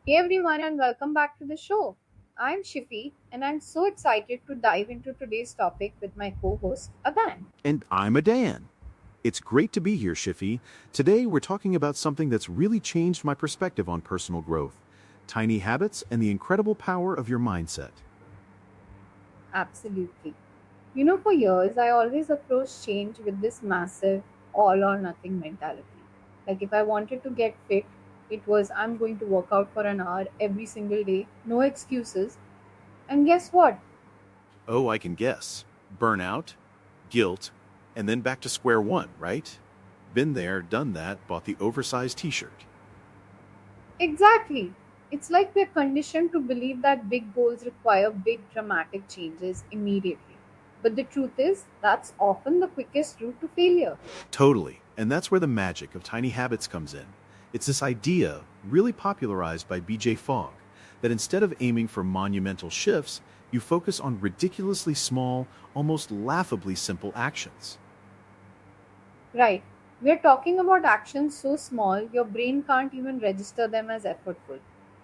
Hey everyone, and welcome back to the show. I'm Shiffy, and I'm so excited to dive into today's topic with my co host, Adan. And I'm Adan. It's great to be here, Shiffy. Today we're talking about something that's really changed my perspective on personal growth: tiny habits and the incredible power of your mindset. Absolutely. You know, for years, I always approached change with this massive all or nothing mentality. Like, if I wanted to get fit, it was I'm going to work out for an hour every single day, no excuses. And guess what? Oh, I can guess. Burnout, guilt, and then back to square one, right? Been there, done that, bought the oversized t shirt. Exactly. It's like we're conditioned to believe that big goals require big dramatic changes immediately. But the truth is, that's often the quickest route to failure. Totally. And that's where the magic of tiny habits comes in. It's this idea, really popularized by BJ Fogg, that instead of aiming for monumental shifts, you focus on ridiculously small, almost laughably simple actions. Right. We're talking about actions so small your brain can't even register them as effortful.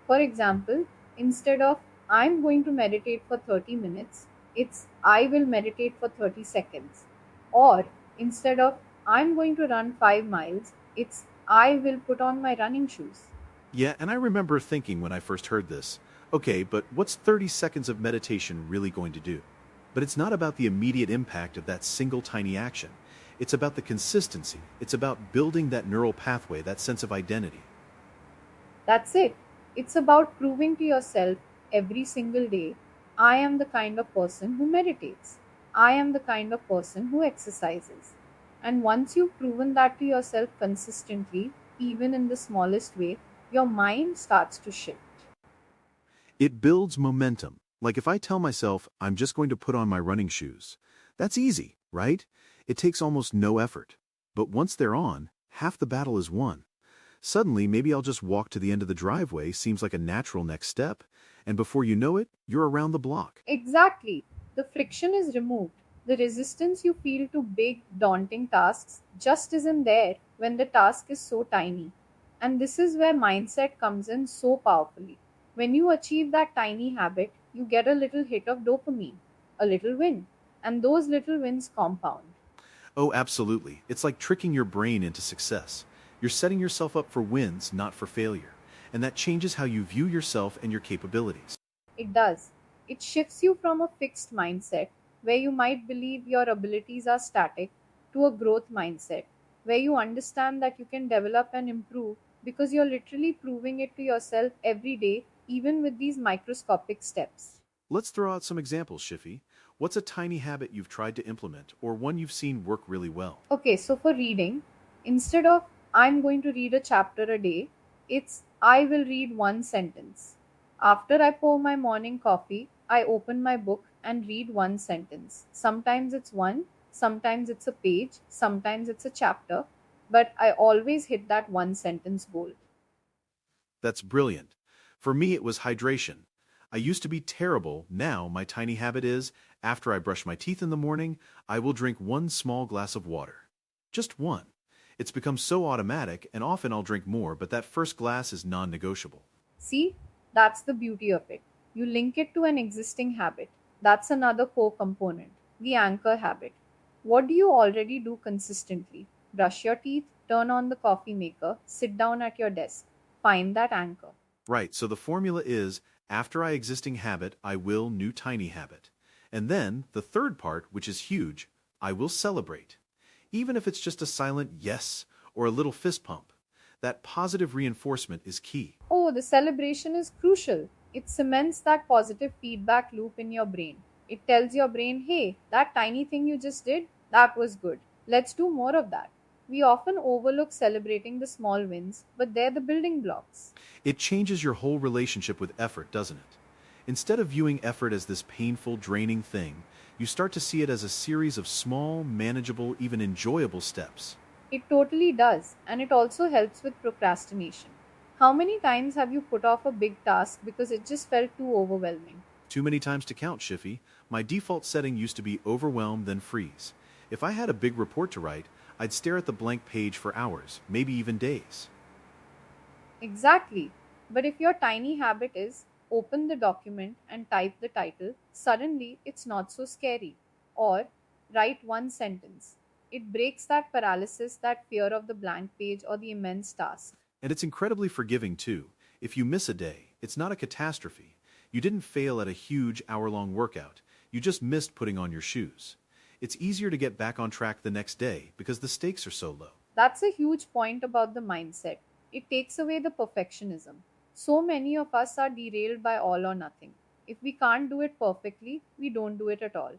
For example, instead of I'm going to meditate for 30 minutes, it's I will meditate for 30 seconds. Or instead of I'm going to run 5 miles, it's I will put on my running shoes. Yeah, and I remember thinking when I first heard this, okay, but what's 30 seconds of meditation really going to do? But it's not about the immediate impact of that single tiny action. It's about the consistency. It's about building that neural pathway, that sense of identity. That's it. It's about proving to yourself every single day I am the kind of person who meditates. I am the kind of person who exercises. And once you've proven that to yourself consistently, even in the smallest way, your mind starts to shift. It builds momentum. Like if I tell myself I'm just going to put on my running shoes, that's easy, right? It takes almost no effort. But once they're on, half the battle is won. Suddenly, maybe I'll just walk to the end of the driveway seems like a natural next step, and before you know it, you're around the block. Exactly. The friction is removed. The resistance you feel to big, daunting tasks just isn't there when the task is so tiny. And this is where mindset comes in so powerfully. When you achieve that tiny habit, you get a little hit of dopamine, a little win. And those little wins compound. Oh, absolutely. It's like tricking your brain into success. You're setting yourself up for wins, not for failure. And that changes how you view yourself and your capabilities. It does. It shifts you from a fixed mindset where you might believe your abilities are static to a growth mindset where you understand that you can develop and improve because you're literally proving it to yourself every day, even with these microscopic steps. Let's throw out some examples, Shiffy. What's a tiny habit you've tried to implement, or one you've seen work really well? Okay, so for reading, instead of I'm going to read a chapter a day, it's I will read one sentence. After I pour my morning coffee, I open my book and read one sentence. Sometimes it's one, sometimes it's a page, sometimes it's a chapter, but I always hit that one sentence goal. That's brilliant. For me, it was hydration. I used to be terrible. Now, my tiny habit is after I brush my teeth in the morning, I will drink one small glass of water. Just one. It's become so automatic, and often I'll drink more, but that first glass is non negotiable. See, that's the beauty of it. You link it to an existing habit. That's another core component, the anchor habit. What do you already do consistently? Brush your teeth, turn on the coffee maker, sit down at your desk. Find that anchor. Right, so the formula is after I existing habit, I will new tiny habit. And then the third part, which is huge, I will celebrate. Even if it's just a silent yes or a little fist pump. That positive reinforcement is key. Oh, the celebration is crucial. It cements that positive feedback loop in your brain. It tells your brain, hey, that tiny thing you just did, that was good. Let's do more of that. We often overlook celebrating the small wins, but they're the building blocks. It changes your whole relationship with effort, doesn't it? Instead of viewing effort as this painful, draining thing, you start to see it as a series of small, manageable, even enjoyable steps. It totally does, and it also helps with procrastination. How many times have you put off a big task because it just felt too overwhelming? Too many times to count, Shiffy. My default setting used to be overwhelm, then freeze. If I had a big report to write, I'd stare at the blank page for hours, maybe even days. Exactly. But if your tiny habit is open the document and type the title, suddenly it's not so scary. Or write one sentence. It breaks that paralysis, that fear of the blank page or the immense task. And it's incredibly forgiving too. If you miss a day, it's not a catastrophe. You didn't fail at a huge hour-long workout. You just missed putting on your shoes. It's easier to get back on track the next day because the stakes are so low. That's a huge point about the mindset. It takes away the perfectionism. So many of us are derailed by all or nothing. If we can't do it perfectly, we don't do it at all.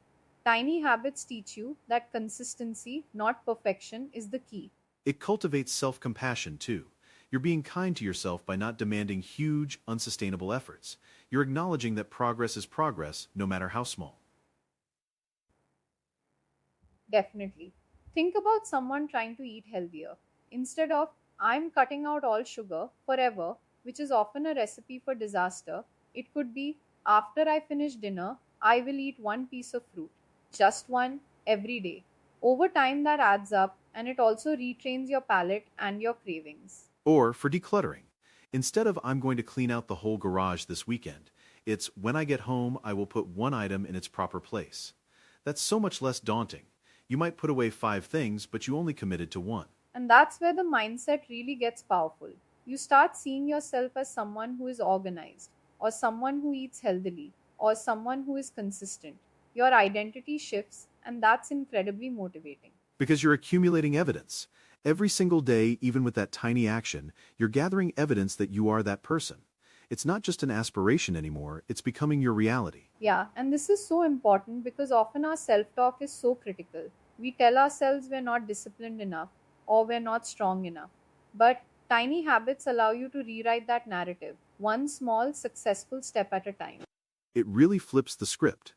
Tiny habits teach you that consistency, not perfection, is the key. It cultivates self-compassion too. You're being kind to yourself by not demanding huge, unsustainable efforts. You're acknowledging that progress is progress, no matter how small. Definitely. Think about someone trying to eat healthier. Instead of, I'm cutting out all sugar forever, which is often a recipe for disaster, it could be, after I finish dinner, I will eat one piece of fruit. Just one, every day. Over time, that adds up, and it also retrains your palate and your cravings. Or for decluttering. Instead of I'm going to clean out the whole garage this weekend, it's when I get home I will put one item in its proper place. That's so much less daunting. You might put away 5 things, but you only committed to one. And that's where the mindset really gets powerful. You start seeing yourself as someone who is organized, or someone who eats healthily, or someone who is consistent. Your identity shifts, and that's incredibly motivating. Because you're accumulating evidence. Every single day, even with that tiny action, you're gathering evidence that you are that person. It's not just an aspiration anymore, it's becoming your reality. Yeah, and this is so important because often our self talk is so critical. We tell ourselves we're not disciplined enough or we're not strong enough. But tiny habits allow you to rewrite that narrative, one small, successful step at a time. It really flips the script.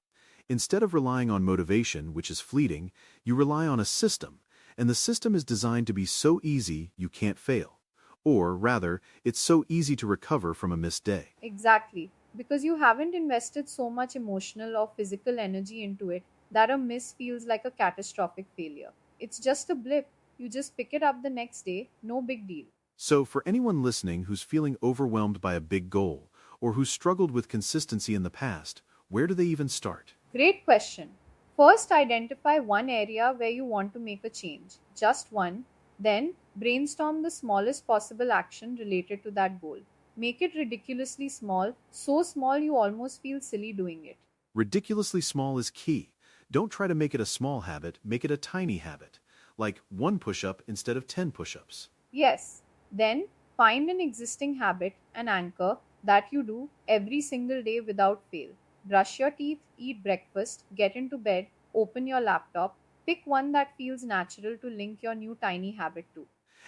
Instead of relying on motivation, which is fleeting, you rely on a system, and the system is designed to be so easy you can't fail. Or, rather, it's so easy to recover from a missed day. Exactly, because you haven't invested so much emotional or physical energy into it that a miss feels like a catastrophic failure. It's just a blip. You just pick it up the next day, no big deal. So, for anyone listening who's feeling overwhelmed by a big goal, or who's struggled with consistency in the past, where do they even start? Great question. First, identify one area where you want to make a change, just one. Then, brainstorm the smallest possible action related to that goal. Make it ridiculously small, so small you almost feel silly doing it. Ridiculously small is key. Don't try to make it a small habit, make it a tiny habit. Like one push-up instead of 10 push-ups. Yes, then find an existing habit, an anchor that you do every single day without fail. Brush your teeth, eat breakfast, get into bed, open your laptop. Pick one that feels natural to link your new tiny habit to.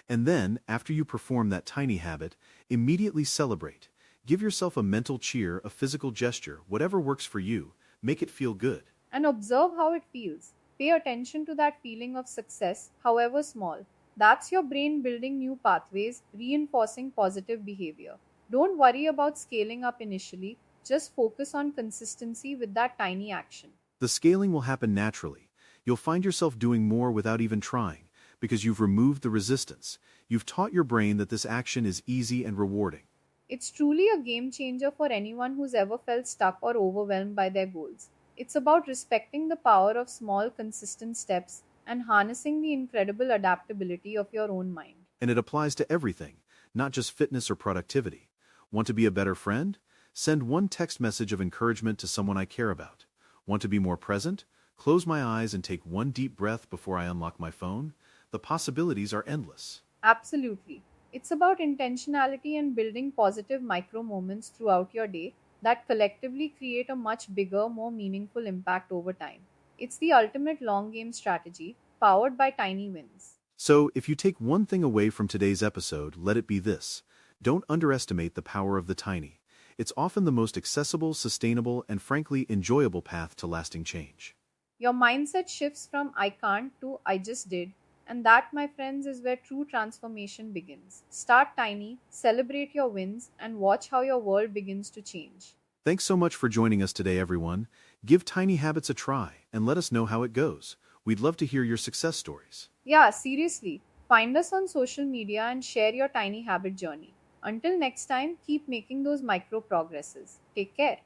And then, after you perform that tiny habit, immediately celebrate. Give yourself a mental cheer, a physical gesture, whatever works for you. Make it feel good. And observe how it feels. Pay attention to that feeling of success, however small. That's your brain building new pathways, reinforcing positive behavior. Don't worry about scaling up initially, just focus on consistency with that tiny action. The scaling will happen naturally. You'll find yourself doing more without even trying, because you've removed the resistance. You've taught your brain that this action is easy and rewarding. It's truly a game changer for anyone who's ever felt stuck or overwhelmed by their goals. It's about respecting the power of small, consistent steps and harnessing the incredible adaptability of your own mind. And it applies to everything, not just fitness or productivity. Want to be a better friend? Send one text message of encouragement to someone I care about. Want to be more present? Close my eyes and take one deep breath before I unlock my phone. The possibilities are endless. Absolutely. It's about intentionality and building positive micro moments throughout your day that collectively create a much bigger, more meaningful impact over time. It's the ultimate long game strategy, powered by tiny wins. So, if you take one thing away from today's episode, let it be this. Don't underestimate the power of the tiny. It's often the most accessible, sustainable, and frankly enjoyable path to lasting change. Your mindset shifts from I can't to I just did, and that, my friends, is where true transformation begins. Start tiny, celebrate your wins, and watch how your world begins to change. Thanks so much for joining us today, everyone. Give Tiny Habits a try and let us know how it goes. We'd love to hear your success stories. Yeah, seriously. Find us on social media and share your tiny habit journey. Until next time, keep making those micro progresses. Take care.